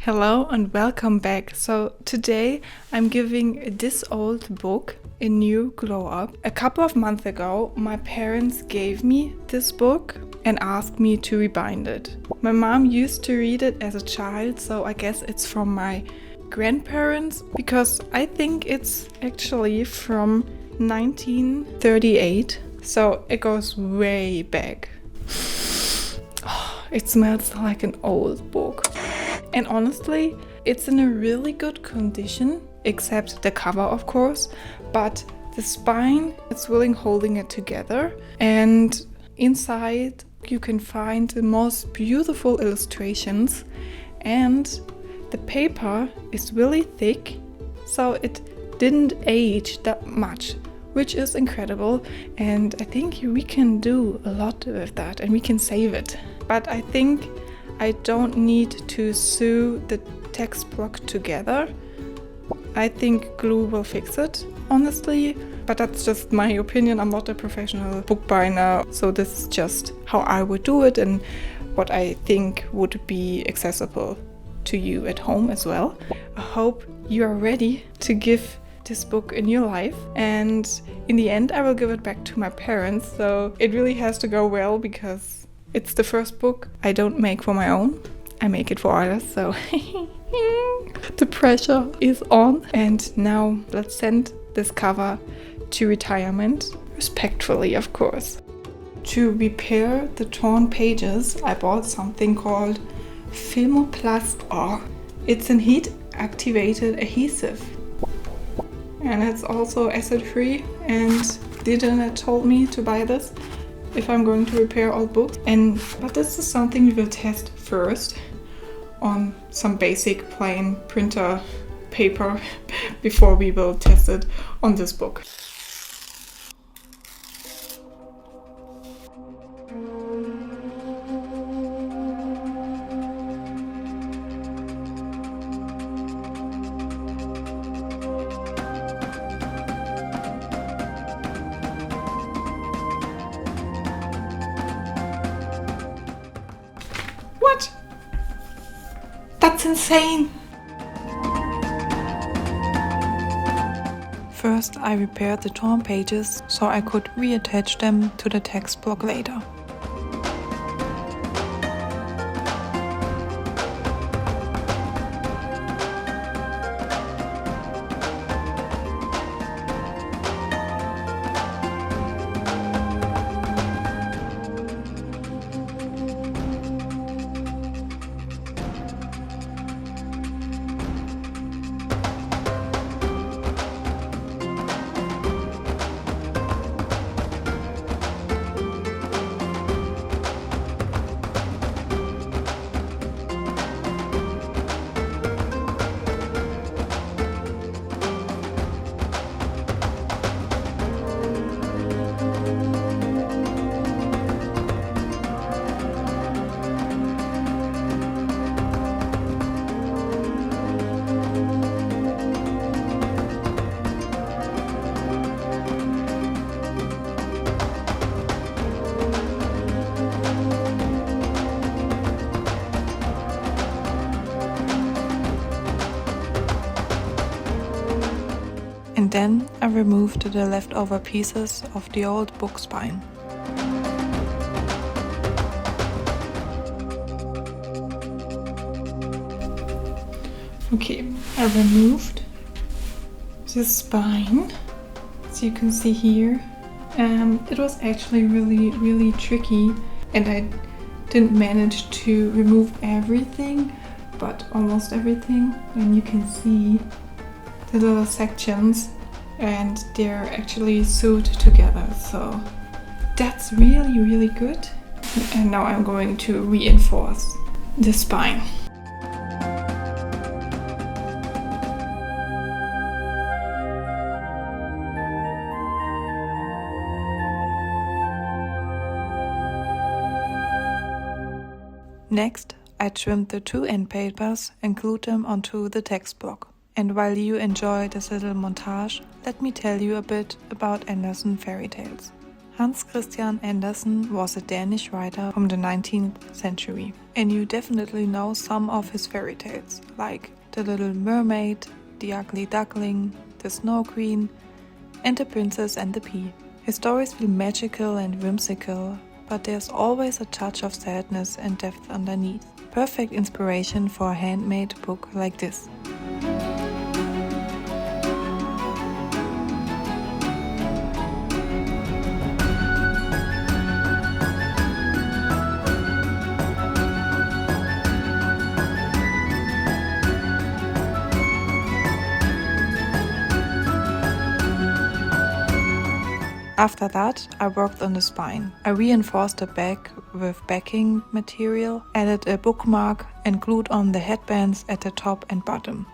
Hello and welcome back. So today I'm giving this old book a new glow up. A couple of months ago, my parents gave me this book and asked me to rebind it. My mom used to read it as a child, so I guess it's from my grandparents because I think it's actually from 1938. So it goes way back. It smells like an old book. And honestly, it's in a really good condition, except the cover, of course, but the spine, it's really holding it together. And inside, you can find the most beautiful illustrations. And the paper is really thick, so it didn't age that much, which is incredible. And I think we can do a lot with that and we can save it. But I think I don't need to sew the text block together. I think glue will fix it, honestly, but that's just my opinion. I'm not a professional bookbinder, so this is just how I would do it and what I think would be accessible to you at home as well. I hope you are ready to give this book a new life, and in the end I will give it back to my parents, so it really has to go well because it's the first book I don't make for my own. I make it for others, so the pressure is on. And now let's send this cover to retirement, respectfully of course. To repair the torn pages, I bought something called Thermoplast R. It's an heat-activated adhesive. And it's also acid-free, and the internet told me to buy this if I'm going to repair old books. But this is something we will test first on some basic plain printer paper before we will test it on this book. What? That's insane! First, I repaired the torn pages so I could reattach them to the text block later. And then I removed the leftover pieces of the old book spine. Okay, I removed the spine, as you can see here. It was actually really tricky, and I didn't manage to remove everything, but almost everything. And you can see the little sections, and they're actually sewed together, so that's really good. And now I'm going to reinforce the spine. Next, I trimmed the two end papers and glued them onto the text block. And while you enjoy this little montage, let me tell you a bit about Andersen Fairytales. Hans Christian Andersen was a Danish writer from the 19th century, and you definitely know some of his fairy tales, like The Little Mermaid, The Ugly Duckling, The Snow Queen, and The Princess and the Pea. His stories feel magical and whimsical, but there's always a touch of sadness and depth underneath. Perfect inspiration for a handmade book like this. After that, I worked on the spine. I reinforced the back with backing material, added a bookmark and glued on the headbands at the top and bottom.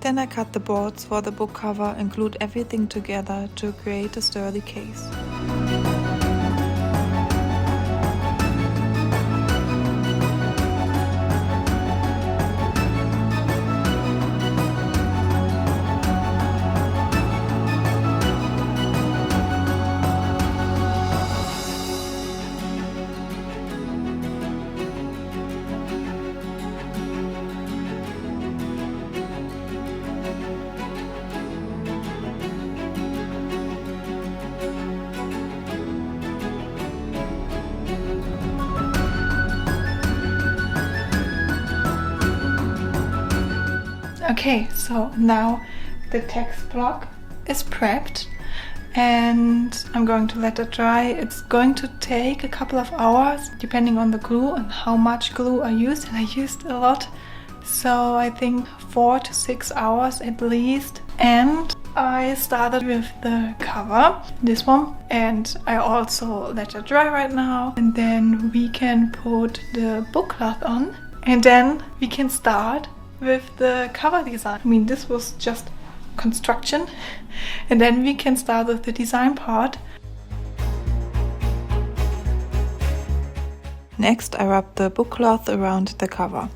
Then I cut the boards for the book cover and glued everything together to create a sturdy case. Okay, so now the text block is prepped and I'm going to let it dry. It's going to take a couple of hours depending on the glue and how much glue I used, and I used a lot, so I think 4 to 6 hours at least. And I started with the cover, this one, and I also let it dry right now, and then we can put the book cloth on and then we can start with the cover design. I mean, this was just construction, and then we can start with the design part. Next, I rub the book cloth around the cover.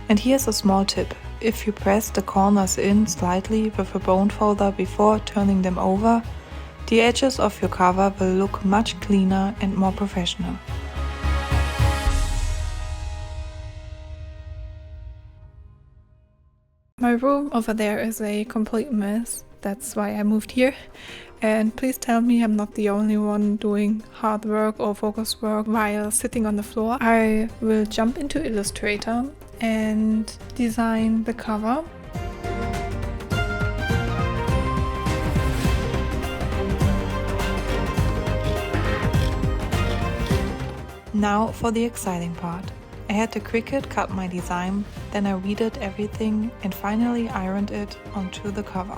And here's a small tip. If you press the corners in slightly with a bone folder before turning them over, the edges of your cover will look much cleaner and more professional. My room over there is a complete mess. That's why I moved here. And please tell me I'm not the only one doing hard work or focus work while sitting on the floor. I will jump into Illustrator and design the cover. Now for the exciting part. I had the Cricut cut my design, then I redid everything and finally ironed it onto the cover.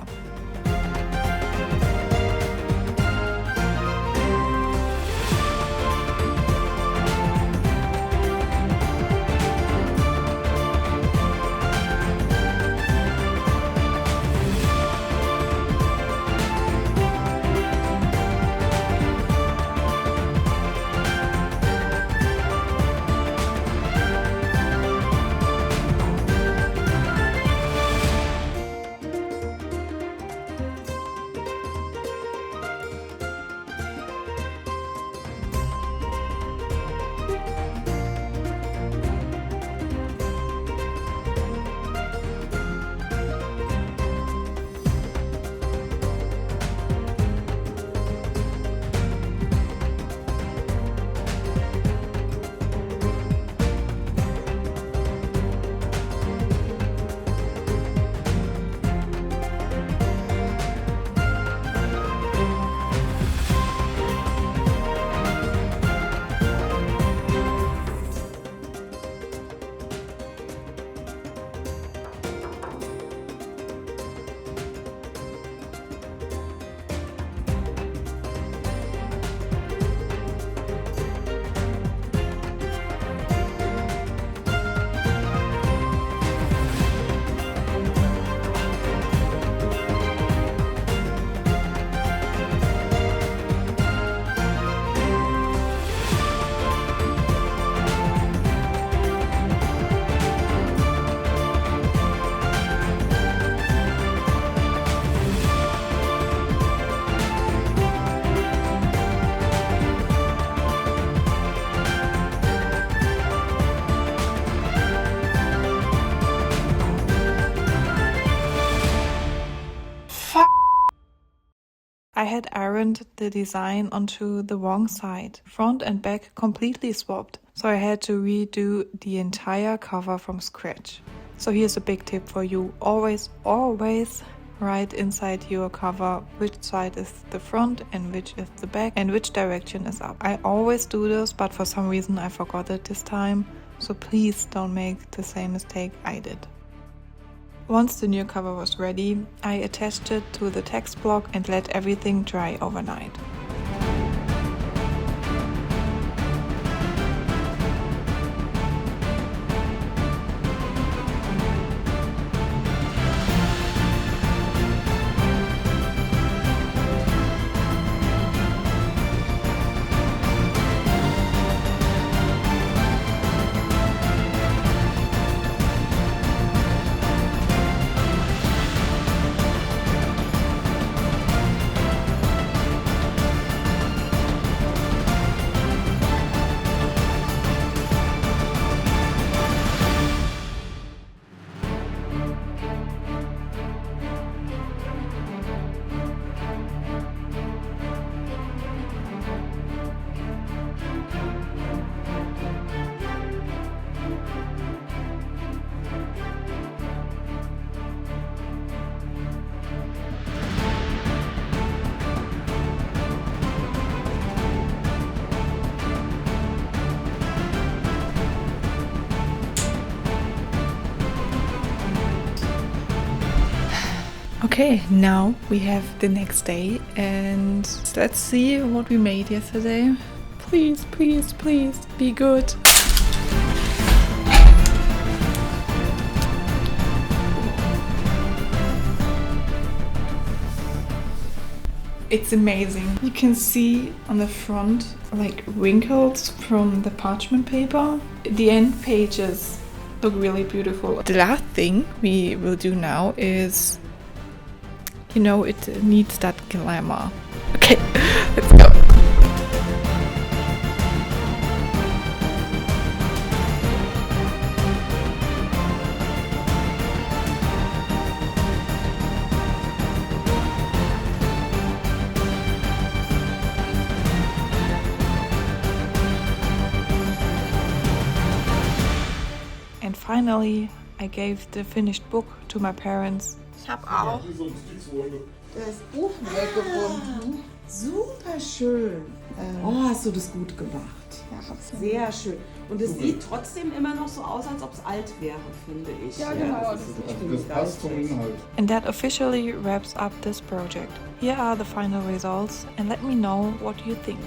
I had ironed the design onto the wrong side. Front and back completely swapped, so I had to redo the entire cover from scratch. So here's a big tip for you. Always write inside your cover which side is the front and which is the back and which direction is up. I always do this, but for some reason I forgot it this time, so please don't make the same mistake I did. Once the new cover was ready, I attached it to the text block and let everything dry overnight. Okay, now we have the next day and let's see what we made yesterday. Please, please, please be good. It's amazing. You can see on the front like wrinkles from the parchment paper. The end pages look really beautiful. The last thing we will do now is, you know, it needs that glamour. Okay, let's go. And finally, I gave the finished book to my parents. Ich habe auch das Buch neu gebunden. Super schön. Oh, hast du das gut gemacht. Ja, Sehr schön. Und es sieht trotzdem immer noch so aus, als ob es alt wäre, finde ich. Ja, genau. Das passt zum Inhalt. And that officially wraps up this project. Here are the final results and let me know what you think.